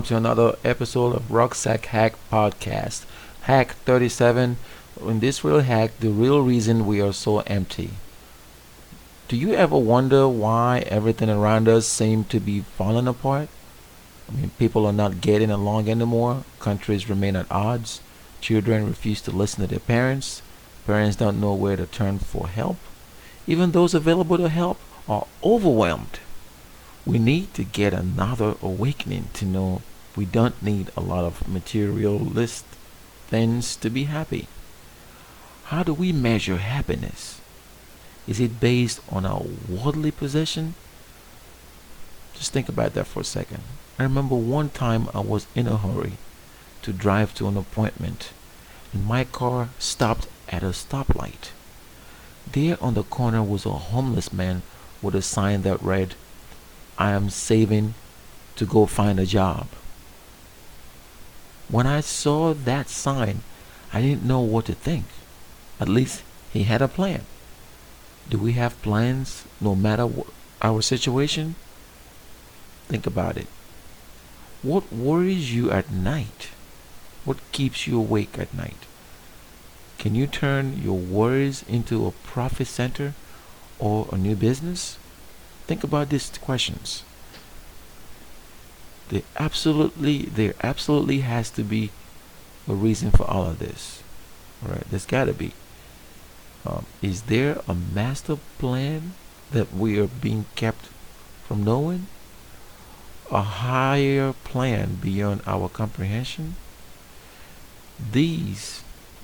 to another episode of RuckSackHack podcast. Hack 37. In this real hack, the real reason we are so empty. Do you ever wonder why everything around us seems to be falling apart? People are not getting along anymore. Countries remain at odds. Children refuse to listen to their parents. Parents don't know where to turn for help. Even those available to help are overwhelmed. We need to get another awakening to know we don't need a lot of materialist things to be happy. How do we measure happiness? Is it based on our worldly possession? Just think about that for a second. I remember one time I was in a hurry to drive to an appointment, and my car stopped at a stoplight. There on the corner was a homeless man with a sign that read, "I am saving to go find a job." When I saw that sign, I didn't know what to think. At least he had a plan. Do we have plans no matter our situation? Think about it. What worries you at night? What keeps you awake at night? Can you turn your worries into a profit center or a new business? Think about these questions. There absolutely has to be a reason for all of this. All right, there's got to be. Is there a master plan that we are being kept from knowing? A higher plan beyond our comprehension? These,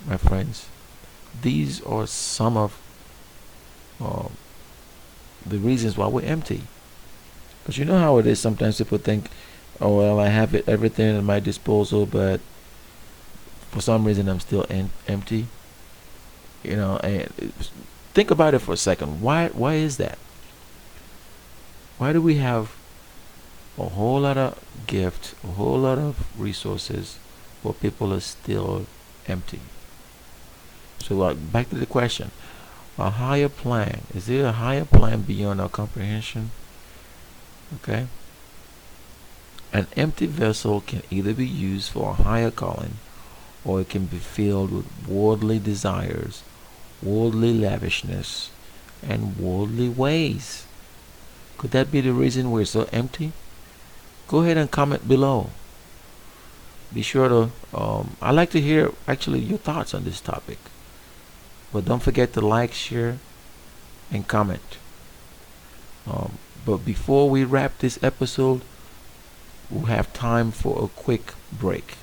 my friends, these are some of the reasons why we're empty. Because you know how it is. Sometimes people think, "Oh well, I have everything at my disposal, but for some reason I'm still empty." And think about it for a second. Why is that? Why do we have a whole lot of gifts, a whole lot of resources, but people are still empty? So back to the question. A higher plan. Is there a higher plan beyond our comprehension? Okay. An empty vessel can either be used for a higher calling, or it can be filled with worldly desires, worldly lavishness, and worldly ways. Could that be the reason we're so empty? Go ahead and comment below. Be sure to, I'd like to hear actually your thoughts on this topic. But don't forget to like, share, and comment. But before we wrap this episode, we'll have time for a quick break.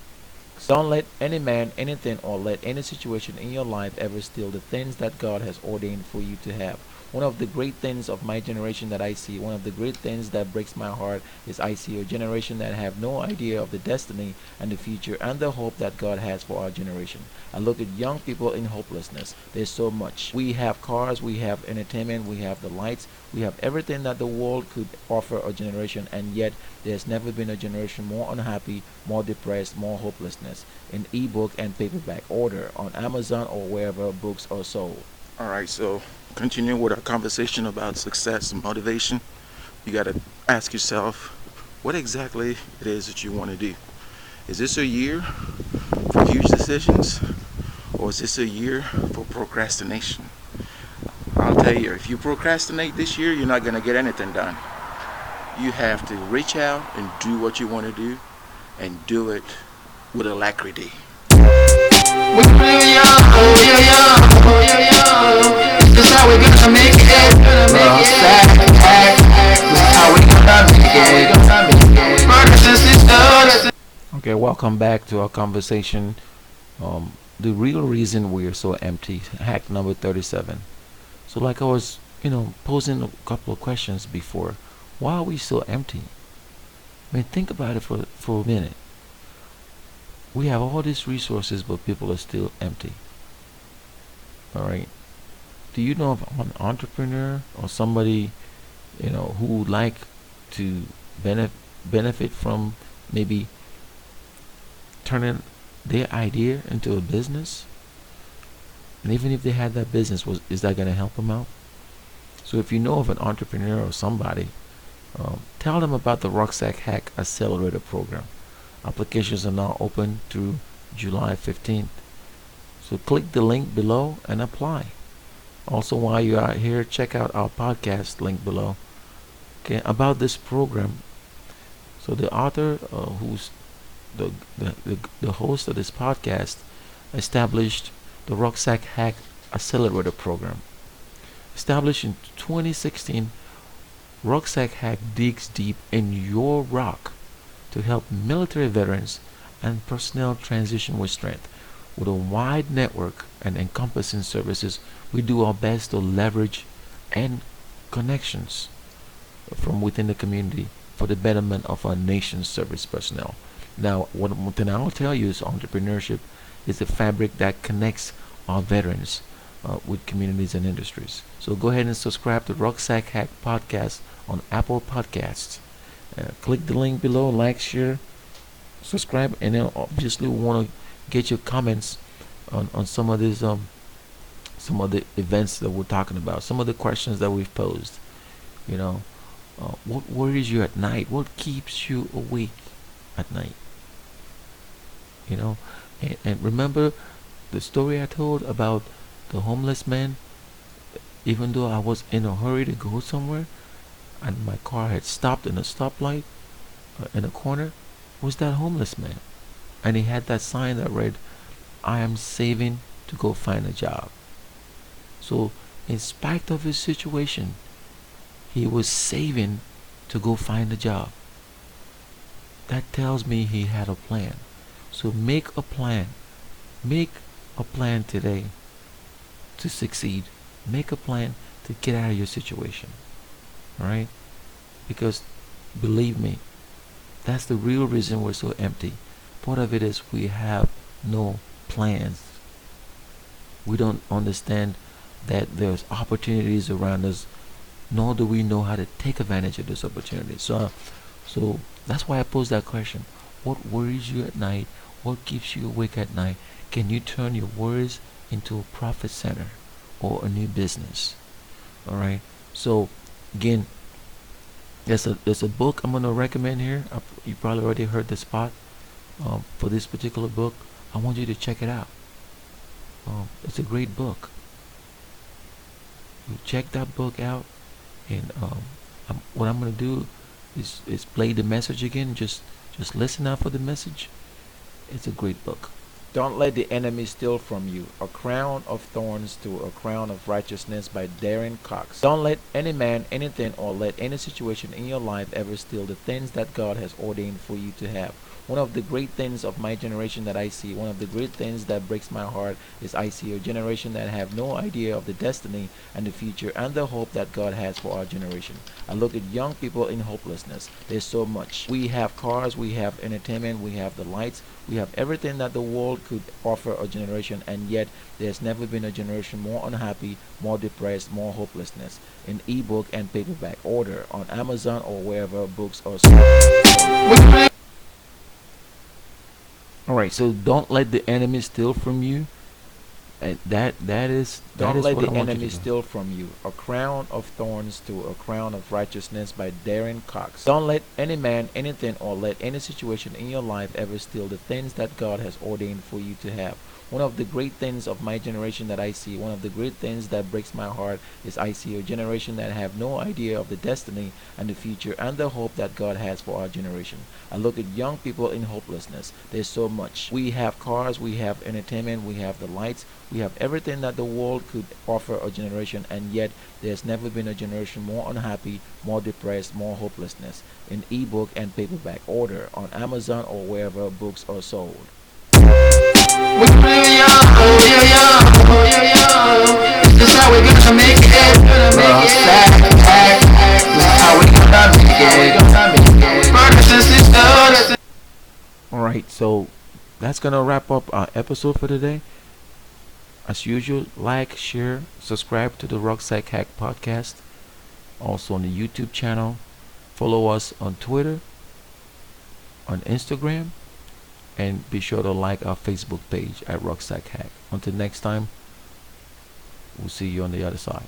Don't let any man, anything, or let any situation in your life ever steal the things that God has ordained for you to have. One of the great things of my generation that I see, one of the great things that breaks my heart, is I see a generation that have no idea of the destiny and the future and the hope that God has for our generation. I look at young people in hopelessness. There's so much. We have cars, we have entertainment, we have the lights, we have everything that the world could offer a generation, and yet there's never been a generation more unhappy, more depressed, more hopelessness. In ebook and paperback order on Amazon or wherever books are sold. Alright, so continuing with our conversation about success and motivation, you got to ask yourself what exactly it is that you want to do. Is this a year for huge decisions, or is this a year for procrastination? I'll tell you, if you procrastinate this year, you're not going to get anything done. You have to reach out and do what you want to do, and do it with alacrity. This how we gonna make it. Okay, welcome back to our conversation. The real reason we are so empty. Hack number 37. So like I was, posing a couple of questions before. Why are we so empty? Think about it for a minute. We have all these resources, but people are still empty. Alright. Do you know of an entrepreneur or somebody, who would like to benefit from maybe turning their idea into a business? And even if they had that business, is that going to help them out? So if you know of an entrepreneur or somebody, tell them about the RuckSackHack Accelerator program. Applications are now open through July 15th. So click the link below and apply. Also, while you are here, check out our podcast link below. Okay, about this program. So the author, who's the host of this podcast, established the RuckSackHack Accelerator program. Established in 2016, RuckSackHack digs deep in your rock to help military veterans and personnel transition with strength. With a wide network and encompassing services, we do our best to leverage and connections from within the community for the betterment of our nation's service personnel. Now, one thing I'll tell you is entrepreneurship is the fabric that connects our veterans with communities and industries. So go ahead and subscribe to Rucksack Hack Podcast on Apple Podcasts. Click the link below, like, share, subscribe, and then obviously we want to get your comments on some of these some of the events that we're talking about, some of the questions that we've posed. You know, what worries you at night? What keeps you awake at night? You know, and remember the story I told about the homeless man. Even though I was in a hurry to go somewhere, and my car had stopped in a stoplight in a corner, was that homeless man, and he had that sign that read, "I am saving to go find a job." So, in spite of his situation, he was saving to go find a job. That tells me he had a plan. So make a plan. Make a plan today to succeed. Make a plan to get out of your situation. Alright? Because believe me, that's the real reason we're so empty. Part of it is we have no plans. We don't understand that there's opportunities around us, nor do we know how to take advantage of those opportunities. So that's why I pose that question. What worries you at night? What keeps you awake at night? Can you turn your worries into a profit center or a new business? Alright? So again, there's a book I'm gonna recommend here. You probably already heard the spot for this particular book. I want you to check it out. It's a great book. You check that book out, and what I'm gonna do is play the message again. Just listen out for the message. It's a great book. Don't let the enemy steal from you a crown of thorns to a crown of righteousness by Darren Cox. Don't let any man, anything, or let any situation in your life ever steal the things that God has ordained for you to have. One of the great things of my generation that I see, one of the great things that breaks my heart is I see a generation that have no idea of the destiny and the future and the hope that God has for our generation. I look at young people in hopelessness. There's so much. We have cars, we have entertainment, we have the lights, we have everything that the world could offer a generation, and yet there's never been a generation more unhappy, more depressed, more hopelessness. In ebook and paperback, order on Amazon or wherever books are sold. Alright, so don't let the enemy steal from you. And that is don't let the enemy steal from you a crown of thorns to a crown of righteousness by Darren Cox. Don't let any man, anything, or let any situation in your life ever steal the things that God has ordained for you to have. One of the great things of my generation that I see, one of the great things that breaks my heart is I see a generation that have no idea of the destiny and the future and the hope that God has for our generation. I look at young people in hopelessness. There's so much. We have cars, we have entertainment, we have the lights, we have everything that the world could offer a generation, and yet there's never been a generation more unhappy, more depressed, more hopelessness. In ebook and paperback, order on Amazon or wherever books are sold. This is how we gonna make it. Alright, so that's gonna wrap up our episode for today. As usual, like, share, subscribe to the Rucksack Hack podcast. Also on the YouTube channel. Follow us on Twitter, on Instagram, and be sure to like our Facebook page at RuckSack Hack. Until next time, we'll see you on the other side.